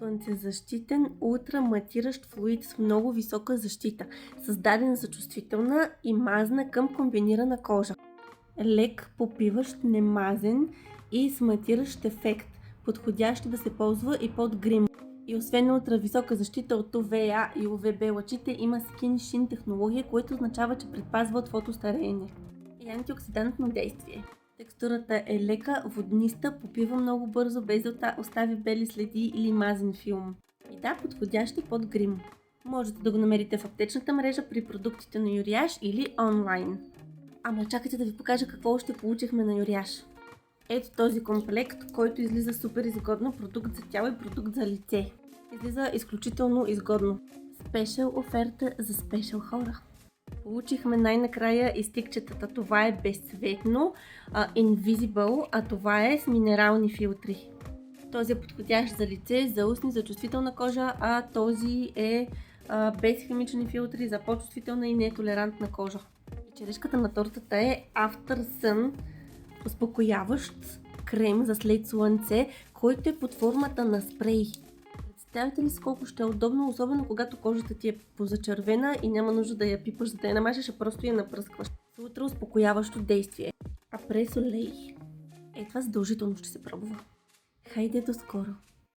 Слънцезащитен ултраматиращ флуид с много висока защита, създаден за чувствителна и мазна към комбинирана кожа. Лек, попиващ, немазен и с матиращ ефект, подходящ да се ползва и под грим. И освен ултрависока защита от UVA и UVB лъчите, има Skin Sheen технология, което означава, че предпазва от фотостареене и антиоксидантно действие. Текстурата е лека, водниста, попива много бързо, без да остави бели следи или мазен филм. И да, подходящи под грим. Можете да го намерите в аптечната мрежа при продуктите на Юряш или онлайн. Ама чакайте да ви покажа какво още получихме на Юряш. Ето този комплект, който излиза супер изгодно, продукт за тяло и продукт за лице. Излиза изключително изгодно. Спешъл оферта за спешъл хора. Получихме най-накрая и стикчетата. Това е безцветно, Invisible, а това е с минерални филтри. Този е подходящ за лице, за устни, за чувствителна кожа, а този е без химични филтри за по-чувствителна и нетолерантна кожа. И черешката на тортата е After Sun, успокояващ крем за след слънце, който е под формата на спрей. Представете ли си колко ще е удобно, особено когато кожата ти е позачервена и няма нужда да я пипаш, за да я намажеш, а просто я напръскваш. С утре успокояващо действие. А пресолей. Това задължително ще се пробва. Хайде до скоро!